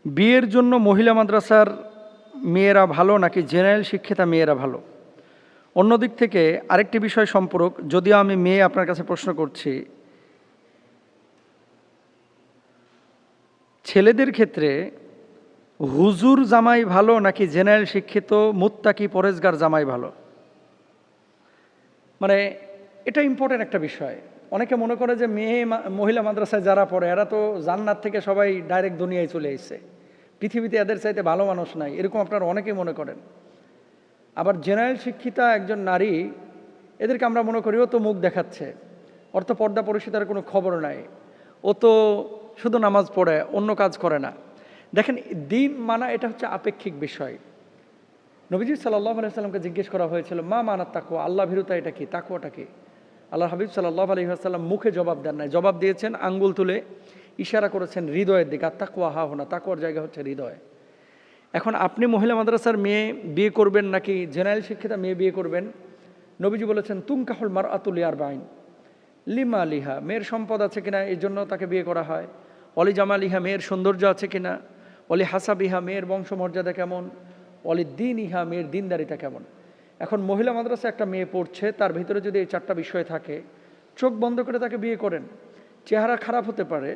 বিয়ের জন্য মহিলা মাদ্রাসার মেয়েরা ভালো নাকি জেনারেল শিক্ষিতা মেয়েরা ভালো? অন্যদিক থেকে আরেকটি বিষয় সম্পর্ক, যদিও আমি মেয়ে আপনার কাছে প্রশ্ন করছি, ছেলেদের ক্ষেত্রে হুজুর জামাই ভালো নাকি জেনারেল শিক্ষিত মুত্তাকি পরেজগার জামাই ভালো? মানে এটা ইম্পর্টেন্ট একটা বিষয়। অনেকে মনে করে যে মহিলা মাদ্রাসায় যারা পড়ে এরা তো জান্নাত থেকে সবাই ডাইরেক্ট দুনিয়ায় চলে এসেছে, পৃথিবীতে এদের চাইতে ভালো মানুষ নাই, এরকম আপনারা অনেকেই মনে করেন। আবার জেনারেল শিক্ষিতা একজন নারী, এদেরকে আমরা মনে করি ও তো মুখ দেখাচ্ছে, ওর তো পর্দা পরিষদের কোনো খবর নাই, ও তো শুধু নামাজ পড়ে, অন্য কাজ করে না। দেখেন, দিন মানা এটা হচ্ছে আপেক্ষিক বিষয়। নবীজি সাল্লাল্লাহু আলাইহি ওয়াসাল্লামকে জিজ্ঞেস করা হয়েছিল, মা মানাত তাকওয়া, আল্লাহ ভীরুতা এটা কি, তাকওয়াটা কি? আল্লাহ হাবিব সাল্লাল্লাহু আলাইহি ওয়াসাল্লাম মুখে জবাব দেন নাই, জবাব দিয়েছেন আঙ্গুল তুলে, ইশারা করেছেন হৃদয়ের দিকে। আর তাকওয়া হা হোনা, তাকওয়ার জায়গা হচ্ছে হৃদয়। এখন আপনি মহিলা মাদ্রাসার মেয়ে বিয়ে করবেন নাকি জেনারেল শিক্ষিতা মেয়ে বিয়ে করবেন? নবীজি বলেছেন, তুনকাহুল মারআতু লিআরবাইন, লিমা লিহা, মেয়ের সম্পদ আছে কিনা এই জন্য তাকে বিয়ে করা হয়, অলি জামালিহা, মেয়ের সৌন্দর্য আছে কিনা, অলি হাসাবিহা, মেয়ের বংশমর্যাদা কেমন, অলি দিন ইহা, মেয়ের দিনদারিতা কেমন। এখন মহিলা মাদ্রাসা একটা মেয়ে পড়ছে, তার ভিতরে যদি এই চারটা বিষয় থাকে, চোখ বন্ধ করে তাকে বিয়ে করেন। চেহারা খারাপ হতে পারে,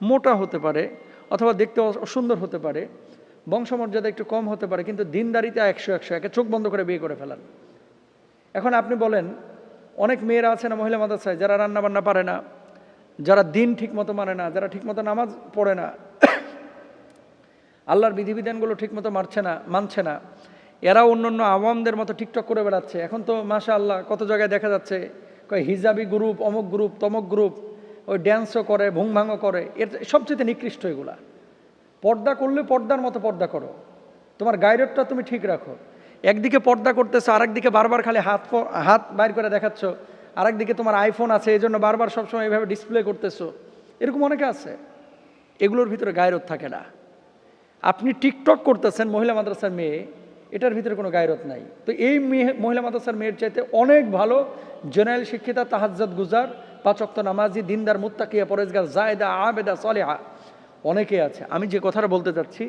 মোটা হতে পারে, অথবা দেখতে অসুন্দর হতে পারে, বংশমর্যাদা একটু কম হতে পারে, কিন্তু দিনদারিতা 100 একে চোখ বন্ধ করে বিয়ে করে ফেলান। এখন আপনি বলেন, অনেক মেয়েরা আছে না মহিলা মাদ্রাসায় যারা রান্নাবান্না পারে না, যারা দিন ঠিকমতো মানে না, যারা ঠিকমতো নামাজ পড়ে না, আল্লাহর বিধিবিধানগুলো ঠিকমতো মানছে না, এরা অন্যান্য আওয়ামদের মতো টিকটক করে বেড়াচ্ছে। এখন তো মাশাআল্লাহ কত জায়গায় দেখা যাচ্ছে, হিজাবি গ্রুপ, অমুক গ্রুপ, তমক গ্রুপ, ওই ড্যান্সও করে, ভুংভাঙও করে। এর সবচেয়ে নিকৃষ্ট এগুলা। পর্দা করলে পর্দার মতো পর্দা করো, তোমার গায়রতটা তুমি ঠিক রাখো। একদিকে পর্দা করতেছো, আরেকদিকে বারবার খালি হাত বাইর করে দেখাচ্ছ, আরেকদিকে তোমার আইফোন আছে এই জন্য বারবার সবসময় এইভাবে ডিসপ্লে করতেছো, এরকম অনেকে আছে। এগুলোর ভিতরে গায়রত থাকে না। আপনি টিকটক করতেছেন মহিলা মাদ্রাসার মেয়ে, এটার ভিতরে কোনো গায়রত নাই। তো এই মহিলা মাদ্রাসার মেয়ের চাইতে অনেক ভালো জেনারেল শিক্ষিতা, তাহাজ্জুদ গুজার, 5 ওয়াক্ত নামাজি, দিনদার, মুত্তাকিয়া, পরেজগার, জায়েদা, আবেদা, সালেহা অনেকেই আছে। আমি যে কথাটা বলতে চাচ্ছি,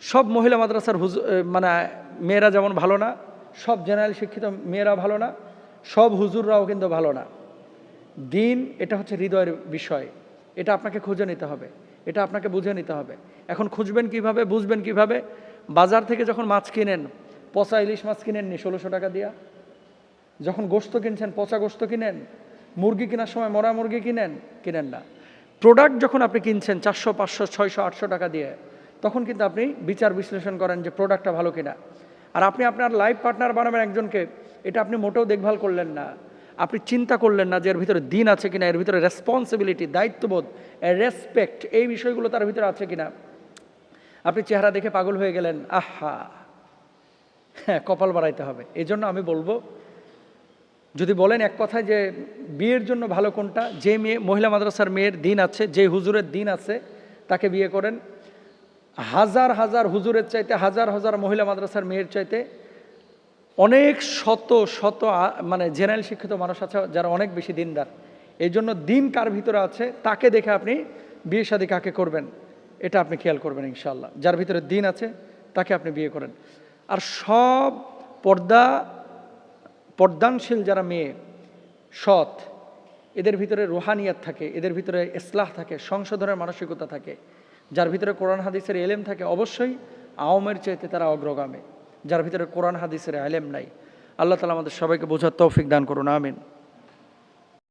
সব মহিলা মাদ্রাসার মেয়েরা যেমন ভালো না, সব জেনারেল শিক্ষিত মেয়েরা ভালো না, সব হুজুররাও কিন্তু ভালো না। দিন এটা হচ্ছে হৃদয়ের বিষয়, এটা আপনাকে খুঁজে নিতে হবে, এটা আপনাকে বুঝে নিতে হবে। এখন খুঁজবেন কিভাবে, বুঝবেন কিভাবে? বাজার থেকে যখন মাছ কিনেন, পচা ইলিশ মাছ কিনেননি 1600 টাকা দিয়া? যখন গোশত কিনছেন, পচা গোশত কিনেন? মুরগি কেনার সময় মরা মুরগি কিনেন না। প্রোডাক্ট যখন আপনি কিনছেন 400, 500, 600, 800 টাকা দিয়ে, তখন কিন্তু আপনি বিচার বিশ্লেষণ করেন যে প্রোডাক্টটা ভালো কিনা। আর আপনি আপনার লাইফ পার্টনার বানাবেন একজনকে, এটা আপনি মোটেও দেখভাল করলেন না, আপনি চিন্তা করলেন না যে এর ভিতরে দিন আছে কিনা, এর ভিতরে রেসপন্সিবিলিটি, দায়িত্ববোধ, রেসপেক্ট, এই বিষয়গুলো তার ভিতরে আছে কিনা। আপনি চেহারা দেখে পাগল হয়ে গেলেন, আহা, হ্যাঁ, কপাল বাড়াইতে হবে। এই জন্য আমি বলবো, যদি বলেন এক কথায় যে বিয়ের জন্য ভালো কোনটা, যে মহিলা মাদ্রাসার মেয়ের দিন আছে, যে হুজুরের দিন আছে, তাকে বিয়ে করেন। হাজার হাজার হুজুরের চাইতে, হাজার হাজার মহিলা মাদ্রাসার মেয়ের চাইতে অনেক শত শত জেনারেল শিক্ষিত মানুষ আছে যারা অনেক বেশি দিনদার। এই জন্য দিন কার ভিতরে আছে তাকে দেখে আপনি বিয়ে শাদী কাকে করবেন এটা আপনি খেয়াল করবেন ইনশাআল্লাহ। যার ভিতরে দিন আছে তাকে আপনি বিয়ে করেন। আর সব পর্দানশীল যারা মেয়ে, সৎ, এদের ভিতরে রুহানিয়াত থাকে, এদের ভিতরে ইসলাহ থাকে, সংশোধনের মানসিকতা থাকে, যার ভিতরে কোরআন হাদিসের এলেম থাকে, অবশ্যই আওয়ামের চাইতে তারা অগ্রগামী। যার ভিতরে কোরআন হাদিসের এলেম নাই, আল্লাহ তাআলা আমাদের সবাইকে বোঝার তৌফিক দান করুন, আমিন।